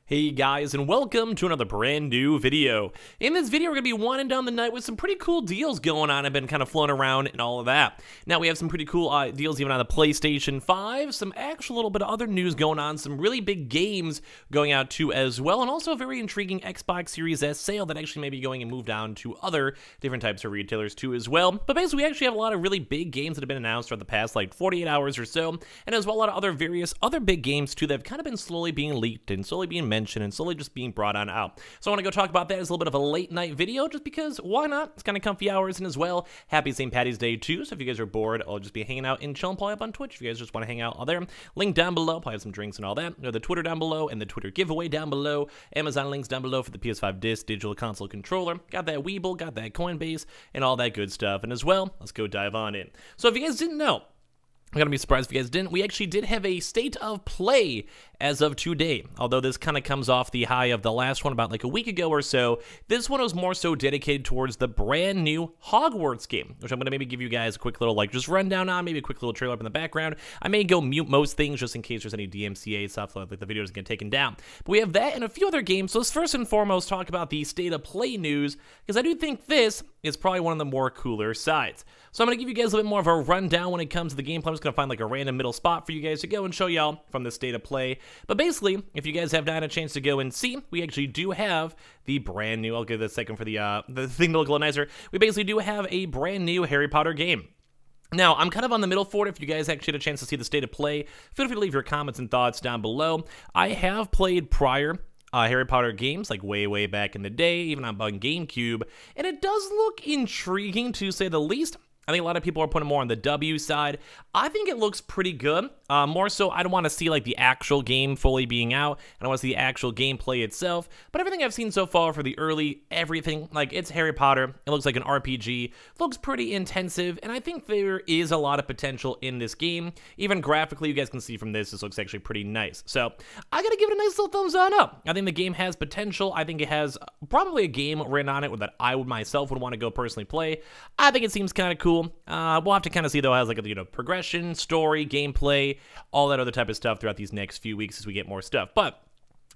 Hey guys, and welcome to another brand new video. In this video, we're going to be winding down the night with some pretty cool deals going on. I've been kind of flown around and all of that. Now, we have some pretty cool deals even on the PlayStation 5, some actual little bit of other news going on, some really big games going out too as well, and also a very intriguing Xbox Series S sale that actually may be going and moved on to other different types of retailers too as well. But basically, we actually have a lot of really big games that have been announced throughout the past like 48 hours or so, and as well a lot of other various other big games too that have kind of been slowly being leaked and slowly being mentioned and slowly just being brought on out. So I want to go talk about that as a little bit of a late night video just because why not? It's kind of comfy hours, and as well, happy St. Patty's Day too. So if you guys are bored, I'll just be hanging out and chilling probably up on Twitch. If you guys just want to hang out all there, link down below, probably have some drinks and all that. The Twitter down below and the Twitter giveaway down below. Amazon links down below for the PS5 Digital Console Controller. Got that Weeble, got that Coinbase, and all that good stuff. And as well, let's go dive on in. So if you guys didn't know, I'm gonna be surprised if you guys didn't. We actually did have a state of play as of today. Although this kind of comes off the high of the last one about like a week ago or so. This one was more so dedicated towards the brand new Hogwarts game, which I'm gonna maybe give you guys a quick little like just rundown on, maybe a quick little trailer up in the background. I may go mute most things just in case there's any DMCA stuff like the video doesn't get taken down. But we have that and a few other games. So let's first and foremost talk about the state of play news, because I do think this is probably one of the more cooler sides. So I'm going to give you guys a little bit more of a rundown when it comes to the gameplay. I'm just going to find like a random middle spot for you guys to go and show y'all from the state of play. But basically, if you guys have not had a chance to go and see, we actually do have the brand new, I'll give this a second for the thing to look a little nicer. We basically do have a brand new Harry Potter game. Now, I'm kind of on the middle for it. If you guys actually had a chance to see the state of play, feel free to leave your comments and thoughts down below. I have played prior Harry Potter games, like way back in the day, even on GameCube, and it does look intriguing to say the least. I think a lot of people are putting more on the W side. I think it looks pretty good. More so, I don't want to see like the actual game fully being out. I don't want to see the actual gameplay itself. But everything I've seen so far for the early everything, like it's Harry Potter. It looks like an RPG. Looks pretty intensive, and I think there is a lot of potential in this game. Even graphically, you guys can see from this looks actually pretty nice. So I gotta give it a nice little thumbs on up. I think the game has potential. I think it has probably a game written on it that I myself would want to go personally play. I think it seems kind of cool. We'll have to kind of see though how it has like a progression, story, gameplay, all that other type of stuff throughout these next few weeks as we get more stuff. But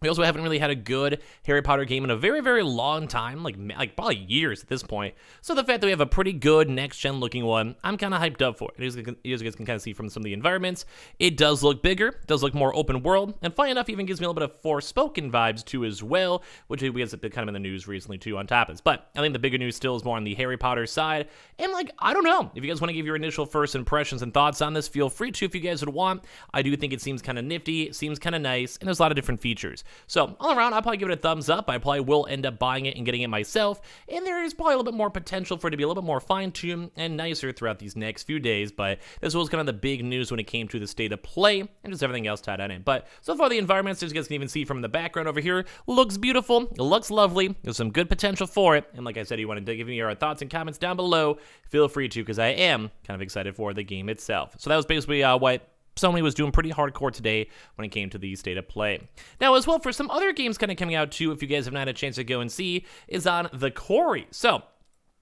we also haven't really had a good Harry Potter game in a very long time, like probably years at this point. So the fact that we have a pretty good next-gen looking one, I'm kind of hyped up for it. As you guys can kind of see from some of the environments, it does look bigger, does look more open world, and funny enough, even gives me a little bit of Forspoken vibes too as well, which we have been kind of in the news recently too on top of this. But I think the bigger news still is more on the Harry Potter side, and like, I don't know, if you guys want to give your initial first impressions and thoughts on this, feel free to if you guys would want. I do think it seems kind of nifty, it seems kind of nice, and there's a lot of different features. So all around, I'll probably give it a thumbs up. I probably will end up buying it and getting it myself, and there is probably a little bit more potential for it to be a little bit more fine-tuned and nicer throughout these next few days, but this was kind of the big news when it came to the state of play and just everything else tied on it. But so far, the environments, as you guys can even see from the background over here, looks beautiful, it looks lovely, there's some good potential for it, and like I said, you want to give me your thoughts and comments down below, feel free to, because I am kind of excited for the game itself. So that was basically what Sony was doing pretty hardcore today when it came to the state of play. Now, as well, for some other games kind of coming out too, if you guys have not had a chance to go and see, is on the Quarry. So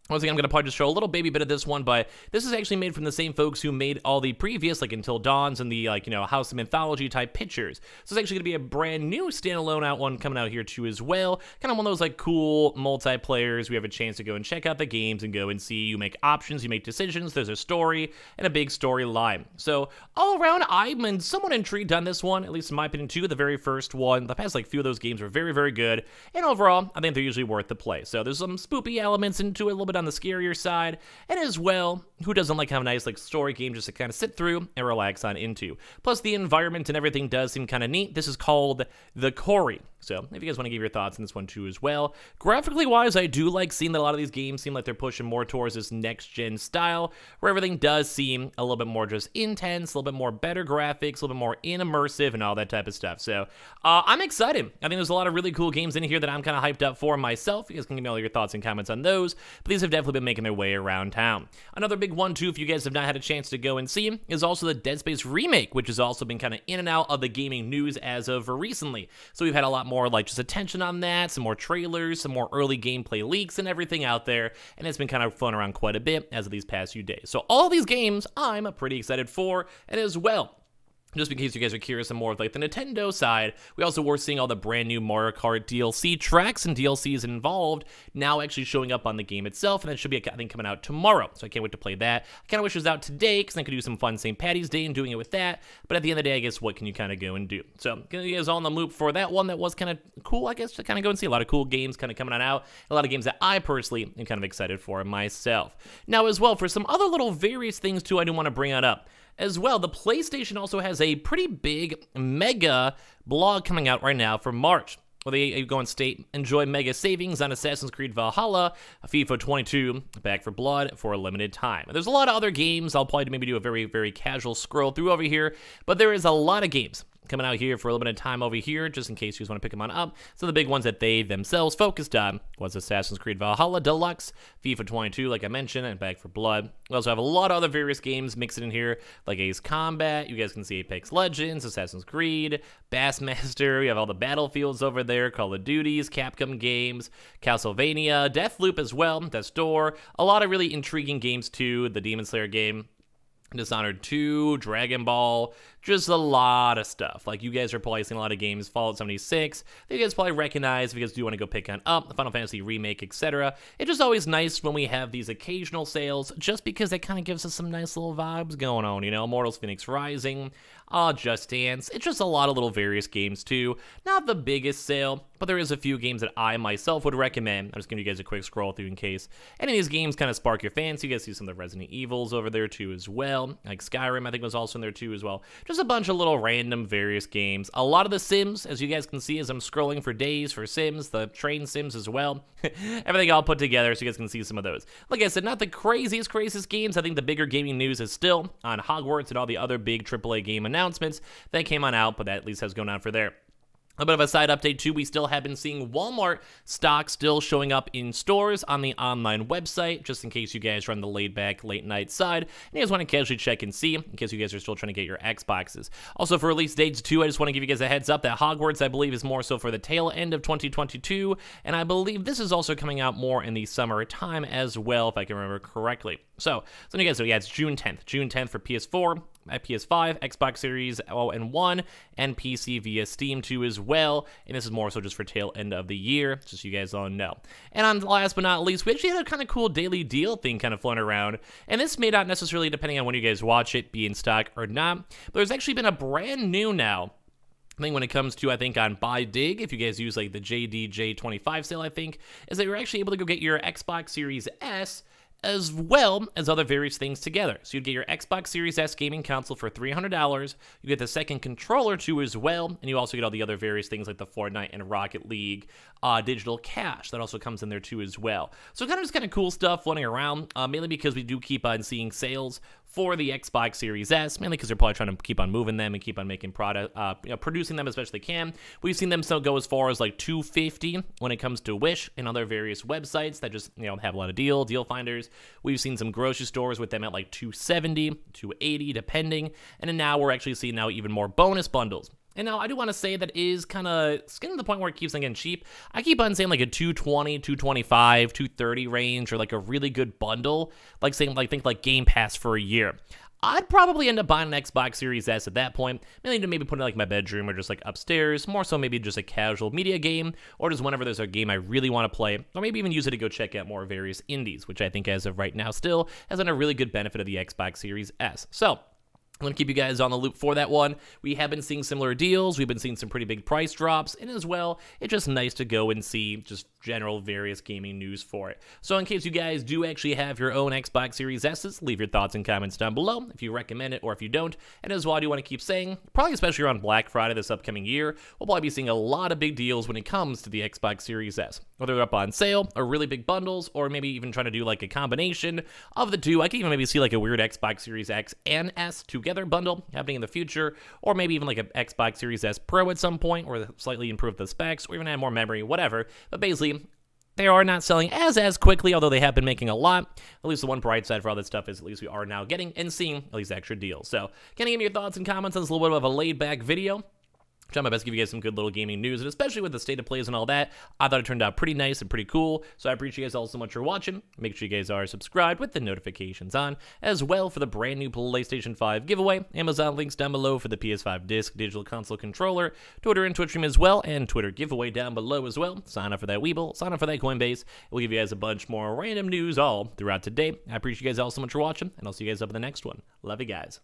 once again, I'm going to probably just show a little baby bit of this one, but this is actually made from the same folks who made all the previous, like Until Dawns and the, like, you know, House of Mythology type pictures. So it's actually going to be a brand new standalone out one coming out here too as well. Kind of one of those like cool multiplayers. We have a chance to go and check out the games and go and see. You make options, you make decisions. There's a story and a big storyline. So all around, I'm somewhat intrigued on this one, at least in my opinion too. The very first one, the past like few of those games were very good. And overall, I think they're usually worth the play. So there's some spoopy elements into it, a little bit on the scarier side, and as well, who doesn't like have a nice like story game just to kind of sit through and relax on into. Plus the environment and everything does seem kind of neat. This is called The Quarry. So if you guys want to give your thoughts on this one too as well. Graphically wise, I do like seeing that a lot of these games seem like they're pushing more towards this next gen style where everything does seem a little bit more just intense, a little bit more better graphics, a little bit more immersive and all that type of stuff. So I'm excited. I think there's a lot of really cool games in here that I'm kind of hyped up for myself. You guys can give me all your thoughts and comments on those, but these have definitely been making their way around town. Another big one too, if you guys have not had a chance to go and see, is also the Dead Space remake, which has also been kind of in and out of the gaming news as of recently. So we've had a lot more like just attention on that, some more trailers, some more early gameplay leaks and everything out there, and it's been kind of flown around quite a bit as of these past few days. So all these games I'm pretty excited for, and as well, Just in case you guys are curious on more of like the Nintendo side, we also were seeing all the brand new Mario Kart DLC tracks and DLCs involved now actually showing up on the game itself, and that should be, I think, coming out tomorrow. So I can't wait to play that. I kind of wish it was out today because I could do some fun St. Patty's Day and doing it with that. But at the end of the day, I guess what can you kind of go and do? So you guys all in the loop for that one that was kind of cool, I guess, to kind of go and see a lot of cool games kind of coming on out. A lot of games that I personally am kind of excited for myself. Now as well, for some other little various things too, I do want to bring it up. As well, the PlayStation also has a pretty big mega blog coming out right now for March, where they go and state, enjoy mega savings on Assassin's Creed Valhalla, FIFA 22, Back 4 Blood for a limited time. And there's a lot of other games. I'll probably maybe do a very, very casual scroll through over here, but there is a lot of games coming out here for a limited time over here, just in case you guys want to pick them on up. So the big ones that they themselves focused on was Assassin's Creed Valhalla Deluxe, FIFA 22, like I mentioned, and Back 4 Blood. We also have a lot of other various games mixed in here, like Ace Combat. You guys can see Apex Legends, Assassin's Creed, Bassmaster. We have all the Battlefields over there, Call of Duties, Capcom games, Castlevania, Deathloop as well, Death's Door. A lot of really intriguing games too. The Demon Slayer game, Dishonored 2, Dragon Ball, just a lot of stuff. Like, you guys are probably seeing a lot of games, Fallout 76, that you guys probably recognize if you guys do want to go pick on up, the Final Fantasy Remake, etc. It's just always nice when we have these occasional sales, just because it kind of gives us some nice little vibes going on, you know? Immortals Phoenix Rising, Just Dance. It's just a lot of little various games, too. Not the biggest sale, but there is a few games that I myself would recommend. I'm just giving you guys a quick scroll through in case any of these games kind of spark your fancy. You guys see some of the Resident Evils over there, too, as well. Like Skyrim, I think, was also in there, too, as well. Just a bunch of little random various games. A lot of the Sims, as you guys can see as I'm scrolling for days for Sims, the train Sims as well. Everything all put together so you guys can see some of those. Like I said, not the craziest games. I think the bigger gaming news is still on Hogwarts and all the other big AAA game announcements that came on out, but that at least has gone on for there. A bit of a side update too, we still have been seeing Walmart stock still showing up in stores on the online website, just in case you guys run the laid back late night side and you guys want to casually check and see, in case you guys are still trying to get your Xboxes. Also for release dates too, I just want to give you guys a heads up that Hogwarts, I believe, is more so for the tail end of 2022, and I believe this is also coming out more in the summer time as well, if I can remember correctly. So you guys, yeah, it's June 10th for PS4, PS5, Xbox Series and 1, and PC via Steam 2 as well, and this is more so just for tail end of the year, just so you guys all know. And on last but not least, we actually had a kind of cool daily deal thing kind of floating around, and this may not necessarily, depending on when you guys watch it, be in stock or not, but there's actually been a brand new now thing when it comes to, I think, on Buy Dig, if you guys use like the JDJ25 sale, I think, is that you're actually able to go get your Xbox Series S as well as other various things together. So you'd get your Xbox Series S gaming console for $300, you get the second controller too as well, and you also get all the other various things like the Fortnite and Rocket League digital cash that also comes in there too as well. So kind of cool stuff floating around, mainly because we do keep on seeing sales for the Xbox Series S, mainly because they're probably trying to keep on moving them and keep on making product, producing them as best they can. We've seen them go as far as like $250 when it comes to Wish and other various websites that just have a lot of deal finders. We've seen some grocery stores with them at like $270, $280 depending, and then now we're actually seeing now even more bonus bundles. And now I do want to say that is kind of getting to the point where it keeps on getting cheap. I keep on saying like a $220, $225, $230 range, or like a really good bundle, like saying think like Game Pass for a year. I'd probably end up buying an Xbox Series S at that point, mainly to maybe put it in like my bedroom or just like upstairs, more so maybe just a casual media game, or just whenever there's a game I really want to play, or maybe even use it to go check out more various indies, which I think as of right now still has been a really good benefit of the Xbox Series S. So I'm going to keep you guys on the loop for that one. We have been seeing similar deals. We've been seeing some pretty big price drops. And as well, it's just nice to go and see just general various gaming news for it. So in case you guys do actually have your own Xbox Series S's, leave your thoughts and comments down below if you recommend it or if you don't. And as well, I do want to keep saying, probably especially around Black Friday this upcoming year, we'll probably be seeing a lot of big deals when it comes to the Xbox Series S. Whether they're up on sale or really big bundles, or maybe even trying to do like a combination of the two. I could even maybe see like a weird Xbox Series X and S together bundle happening in the future, or maybe even like an Xbox Series S Pro at some point, or slightly improve the specs, or even add more memory, whatever. But basically, they are not selling as quickly, although they have been making a lot. At least the one bright side for all this stuff is at least we are now getting and seeing at least extra deals. So, can you give me your thoughts and comments on this little bit of a laid-back video? Trying my best to give you guys some good little gaming news, and especially with the state of plays and all that, I thought it turned out pretty nice and pretty cool. So I appreciate you guys all so much for watching. Make sure you guys are subscribed with the notifications on, as well for the brand new PlayStation 5 giveaway. Amazon links down below for the PS5 disc, digital console controller, Twitter and Twitch stream as well, and Twitter giveaway down below as well. Sign up for that Weeble, sign up for that Coinbase. We'll give you guys a bunch more random news all throughout today. I appreciate you guys all so much for watching, and I'll see you guys up in the next one. Love you guys.